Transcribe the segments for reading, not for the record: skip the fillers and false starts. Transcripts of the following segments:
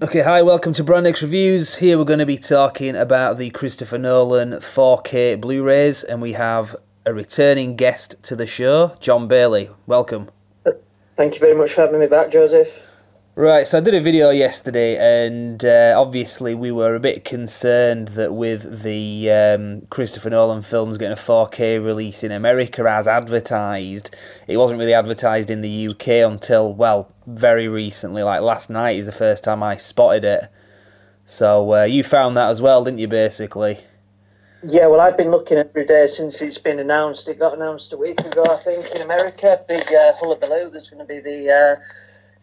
Okay, hi, welcome to Brand X Reviews. Here we're going to be talking about the Christopher Nolan 4K Blu-rays, and we have a returning guest to the show, John Bailey. Welcome. Thank you very much for having me back, Joseph. Right, so I did a video yesterday, and obviously we were a bit concerned that with the Christopher Nolan films getting a 4K release in America as advertised, it wasn't really advertised in the UK until, well, very recently, like last night is the first time I spotted it. So you found that as well, didn't you, basically? Yeah, well, I've been looking every day since it's been announced. It got announced a week ago, I think, in America. Big hullabaloo. There's going to be the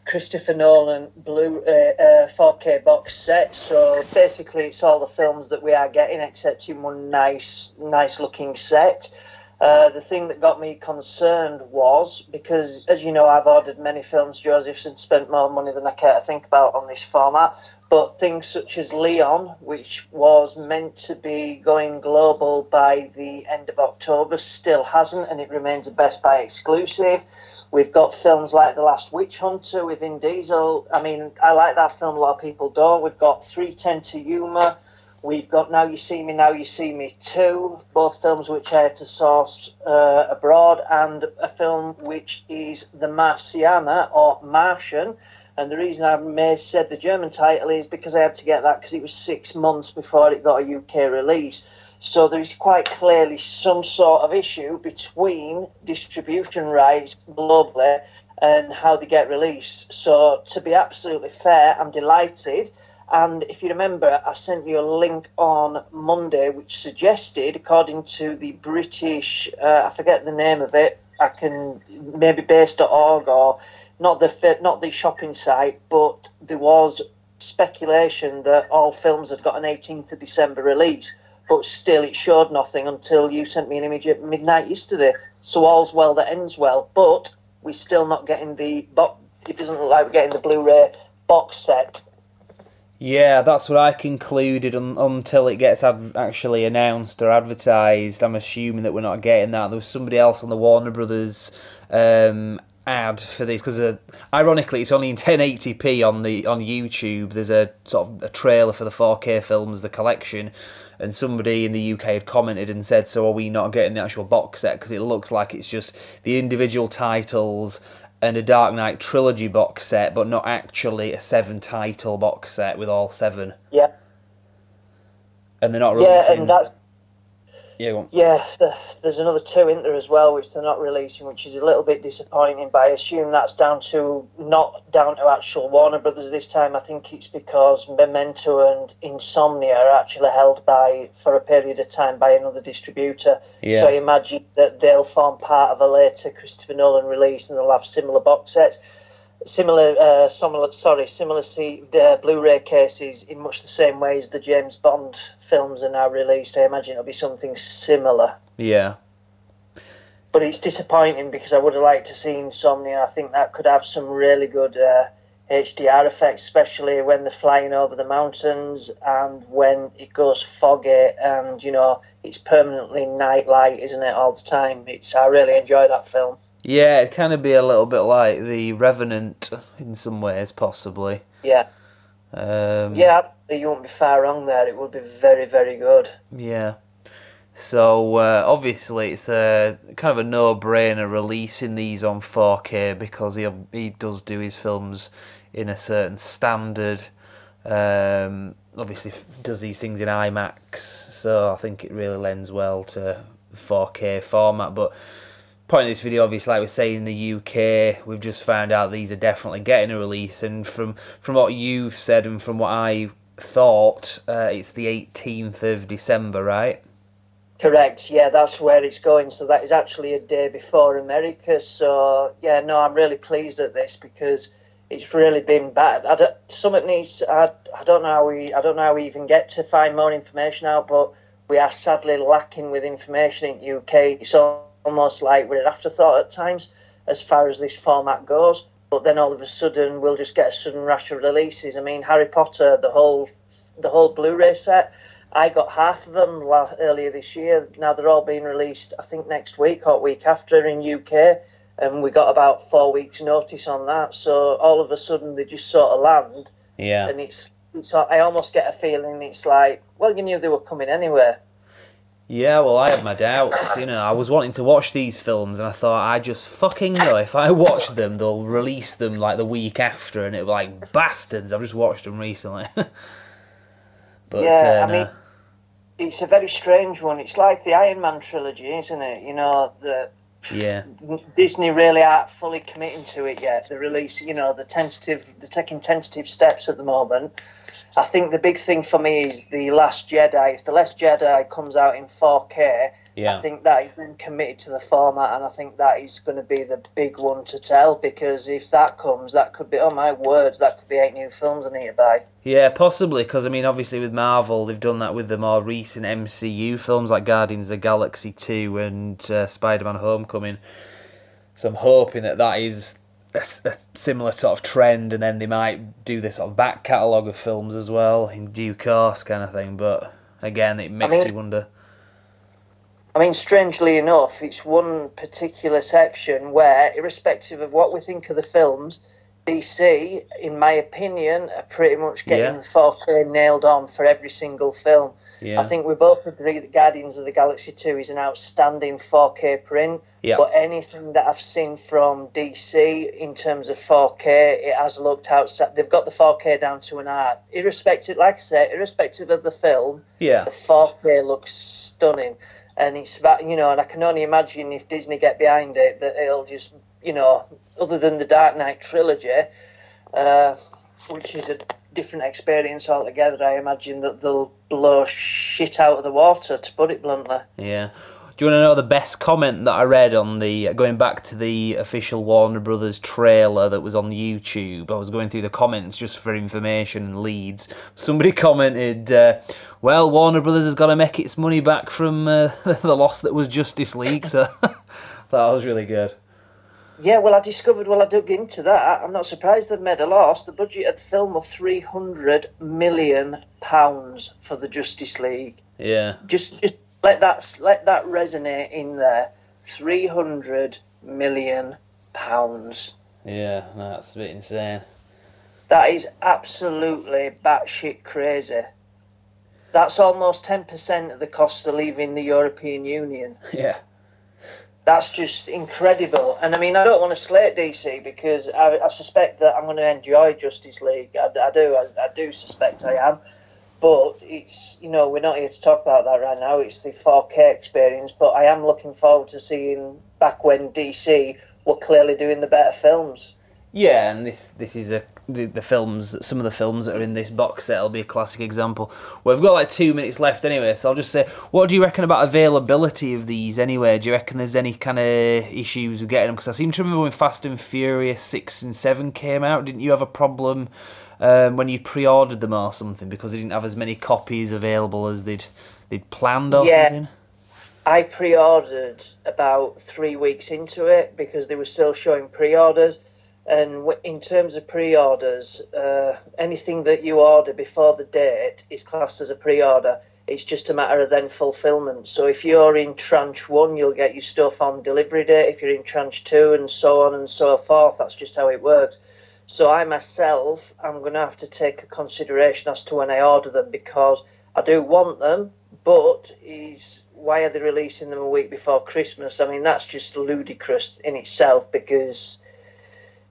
Christopher Nolan 4K box set. So basically, it's all the films that we are getting, except in one nice looking set. The thing that got me concerned was, because, as you know, I've ordered many films, Joseph, and spent more money than I care to think about on this format. But things such as Leon, which was meant to be going global by the end of October, still hasn't, and it remains a Best Buy exclusive. We've got films like The Last Witch Hunter with Vin Diesel. I mean, I like that film, a lot of people don't. We've got 3:10 to Yuma. We've got Now You See Me, Now You See Me 2, both films which I had to source abroad, and a film which is The Marciana, or Martian. And the reason I may have said the German title is because I had to get that because it was 6 months before it got a UK release. So there is quite clearly some sort of issue between distribution rights globally and how they get released. So to be absolutely fair, I'm delighted. And if you remember, I sent you a link on Monday which suggested, according to the British, I forget the name of it, I can maybe base.org, or not the shopping site, but there was speculation that all films had got an 18th of December release, but still it showed nothing until you sent me an image at midnight yesterday. So all's well that ends well, but we're still not getting it doesn't look like we're getting the Blu-ray box set. Yeah, that's what I concluded until it gets actually announced or advertised. I'm assuming that we're not getting that. There was somebody else on the Warner Brothers ad for this, because ironically it's only in 1080p on YouTube. There's a sort of a trailer for the 4K films, the collection, and somebody in the UK had commented and said, so are we not getting the actual box set, because it looks like it's just the individual titles and a Dark Knight trilogy box set, but not actually a 7-title box set with all 7. Yeah. And they're not releasing. Yeah, and that's... Yeah, go on. Yeah, there's another 2 in there as well, which they're not releasing, which is a little bit disappointing, but I assume that's not down to actual Warner Brothers this time. I think it's because Memento and Insomnia are actually held for a period of time by another distributor. Yeah. So I imagine that they'll form part of a later Christopher Nolan release, and they'll have similar box sets. Similar Blu-ray cases in much the same way as the James Bond films are now released. I imagine it'll be something similar. Yeah. But it's disappointing because I would have liked to see Insomnia. I think that could have some really good HDR effects, especially when they're flying over the mountains and when it goes foggy and, you know, it's permanently night light, isn't it, all the time. I really enjoy that film. Yeah, it'd kind of be a little bit like The Revenant in some ways, possibly. Yeah. Yeah, you won't be far wrong there. It would be very, very good. Yeah. So, obviously, it's a kind of a no-brainer releasing these on 4K, because he does do his films in a certain standard. Obviously, does these things in IMAX, so I think it really lends well to the 4K format. But point of this video, obviously, like we say, in the UK, we've just found out these are definitely getting a release, and from what you've said and from what I thought, it's the 18th of December, right? Correct, yeah, that's where it's going. So that is actually a day before America. So yeah, no, I'm really pleased at this because it's really been bad. I don't know how we even get to find more information out, but we are sadly lacking with information in UK. It's almost like we're an afterthought at times as far as this format goes. But then all of a sudden we'll just get a sudden rush of releases. I mean, Harry Potter, the whole Blu-ray set, I got half of them earlier this year. Now they're all being released, I think, next week or week after in UK. And we got about 4 weeks notice on that. So all of a sudden they just sort of land. Yeah. And it's I almost get a feeling it's like, well, you knew they were coming anyway. Yeah, well, I had my doubts, you know. I was wanting to watch these films, and I thought, I just fucking know if I watch them, they'll release them like the week after, and it was like, bastards, I've just watched them recently. But, Yeah, I mean, no. it's a very strange one. It's like the Iron Man trilogy, isn't it? You know, Yeah. Disney really aren't fully committing to it yet. The release, you know, they're taking tentative steps at the moment. I think the big thing for me is The Last Jedi. If The Last Jedi comes out in 4K, Yeah. I think that is then committed to the format, and I think that is going to be the big one to tell, because if that comes, that could be, oh my words, that could be 8 new films I need to buy. Yeah, possibly, because, I mean, obviously with Marvel, they've done that with the more recent MCU films like Guardians of the Galaxy 2 and Spider-Man Homecoming. So I'm hoping that is a similar sort of trend, and then they might do this sort of back catalogue of films as well in due course kind of thing. But again, it makes you wonder. I mean, strangely enough, it's one particular section where, irrespective of what we think of the films, DC, in my opinion, are pretty much getting the 4K nailed on for every single film. Yeah. I think we both agree that Guardians of the Galaxy 2 is an outstanding 4K print. Yeah. But anything that I've seen from DC in terms of 4K, it has looked outstanding. They've got the 4K down to an art. Irrespective, like I said, irrespective of the film, the 4K looks stunning. And it's about, you know, and I can only imagine if Disney get behind it, that it'll just, you know, other than the Dark Knight trilogy, which is a different experience altogether, I imagine that they'll blow shit out of the water, to put it bluntly. Yeah. Do you want to know the best comment that I read on going back to the official Warner Brothers trailer that was on YouTube? I was going through the comments just for information and leads. Somebody commented, well, Warner Brothers has got to make its money back from the loss that was Justice League, so I thought that was really good. Yeah, well, I dug into that. I'm not surprised they've made a loss. The budget of the film was £300 million for the Justice League. Yeah. Just let that resonate in there. £300 million. Yeah, that's a bit insane. That is absolutely batshit crazy. That's almost 10% of the cost of leaving the European Union. Yeah. That's just incredible. And I mean, I don't want to slate DC because I suspect that I'm going to enjoy Justice League. I do suspect I am. But it's, you know, we're not here to talk about that right now. It's the 4K experience. But I am looking forward to seeing back when DC were clearly doing the better films. Yeah, and this is the films. Some of the films that are in this box set will be a classic example. Well, we've got like 2 minutes left anyway, so I'll just say, what do you reckon about availability of these anyway? Do you reckon there's any kind of issues with getting them? Because I seem to remember when Fast and Furious 6 and 7 came out, didn't you have a problem when you pre-ordered them or something because they didn't have as many copies available as they'd planned or something? I pre-ordered about 3 weeks into it because they were still showing pre-orders. And in terms of pre-orders, anything that you order before the date is classed as a pre-order. It's just a matter of then fulfillment. So if you're in tranche 1, you'll get your stuff on delivery date. If you're in tranche 2 and so on and so forth, that's just how it works. So I myself, I'm going to have to take a consideration as to when I order them because I do want them, but why are they releasing them a week before Christmas? I mean, that's just ludicrous in itself because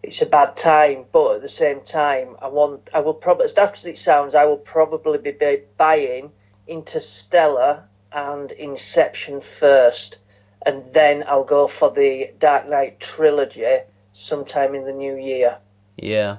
it's a bad time, but at the same time, I will probably, as daft as it sounds, I will probably be buying Interstellar and Inception first, and then I'll go for the Dark Knight trilogy sometime in the new year. Yeah.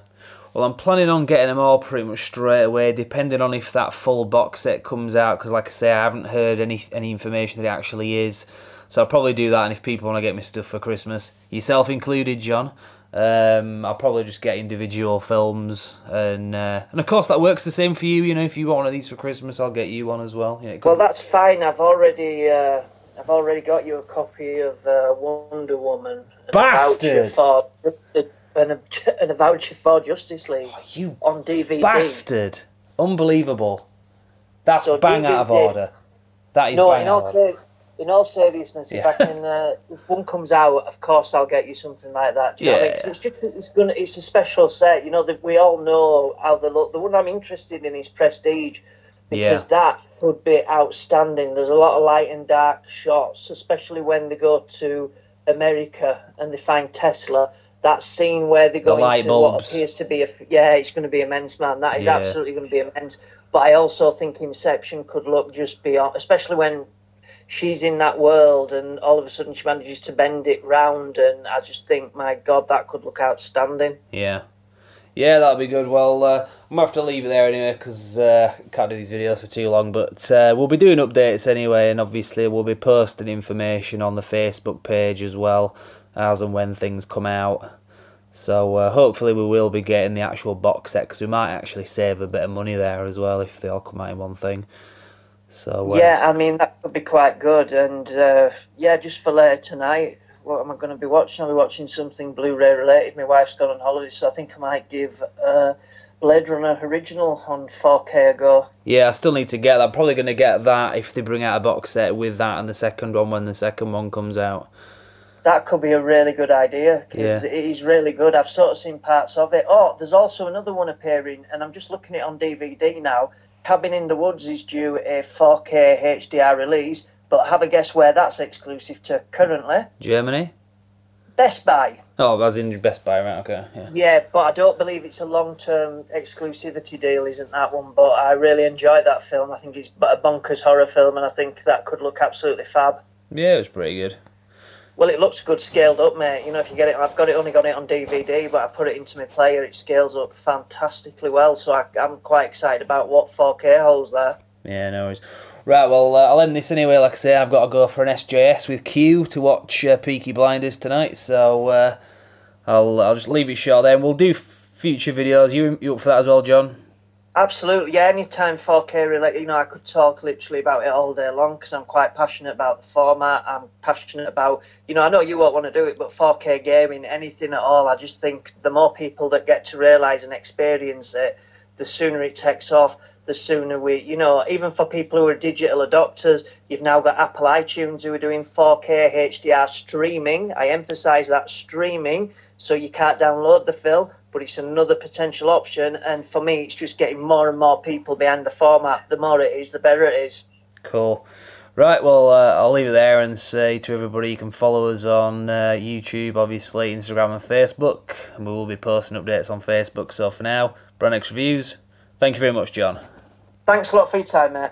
Well, I'm planning on getting them all pretty much straight away, depending on if that full box set comes out, because like I say, I haven't heard any information that it actually is. So I'll probably do that, and if people want to get me stuff for Christmas, yourself included, John, I'll probably just get individual films, and of course that works the same for you. You know, if you want one of these for Christmas, I'll get you one as well. You know, well, that's fine. I've already got you a copy of Wonder Woman. Bastard! And a voucher for Justice League on DVD. Bastard! Unbelievable. That's so bang DVD, out of order. That is bang out of order. in all seriousness, if I can, if one comes out, of course I'll get you something like that. Do you know what I mean? Because it's a special set. You know that we all know how they look. The one I'm interested in is Prestige, because that could be outstanding. There's a lot of light and dark shots, especially when they go to America and they find Tesla. That scene where they go into what appears to be it's going to be immense, man. That is absolutely going to be immense. But I also think Inception could look just beyond, especially when she's in that world and all of a sudden she manages to bend it round, and I just think, my God, that could look outstanding. Yeah, that'll be good. Well, I'm going to have to leave it there anyway, because I can't do these videos for too long, but we'll be doing updates anyway, and obviously we'll be posting information on the Facebook page as well, as and when things come out. So hopefully we will be getting the actual box set, because we might actually save a bit of money there as well if they all come out in one thing. So yeah, I mean, that could be quite good. And just for later tonight, what am I going to be watching? I'll be watching something Blu-ray related. My wife's gone on holiday, so I think I might give Blade Runner Original on 4K a go. Yeah, I still need to get that. I'm probably going to get that if they bring out a box set with that and the second one when the second one comes out. That could be a really good idea, because it is really good. I've sort of seen parts of it. Oh, there's also another one appearing, and I'm just looking at it on DVD now. Cabin in the Woods is due a 4K HDR release, but have a guess where that's exclusive to currently? Germany? Best Buy. Oh, as in Best Buy, right, okay. Yeah, but I don't believe it's a long-term exclusivity deal, isn't that one? But I really enjoyed that film. I think it's a bonkers horror film, and I think that could look absolutely fab. Yeah, it was pretty good. Well, it looks good scaled up, mate. You know, if you get it, only got it on DVD, but I put it into my player. It scales up fantastically well, so I'm quite excited about what 4K holds there. Yeah, no worries. Right, well, I'll end this anyway. Like I say, I've got to go for an SJS with Q to watch Peaky Blinders tonight, so I'll just leave it short there, and we'll do future videos. You up for that as well, John? Absolutely, yeah. Anytime 4K related, you know, I could talk literally about it all day long, because I'm quite passionate about the format. I'm passionate about, you know, I know you won't want to do it, but 4K gaming, anything at all, I just think the more people that get to realise and experience it, the sooner it takes off, the sooner we, you know, even for people who are digital adopters, you've now got Apple iTunes who are doing 4K HDR streaming. I emphasise that, streaming, so you can't download the film, but it's another potential option. And for me, it's just getting more and more people behind the format. The more it is, the better it is. Cool. Right, well, I'll leave it there and say to everybody, you can follow us on YouTube, obviously, Instagram and Facebook, and we will be posting updates on Facebook. So for now, Brannex Reviews, thank you very much, John. Thanks a lot for your time, mate.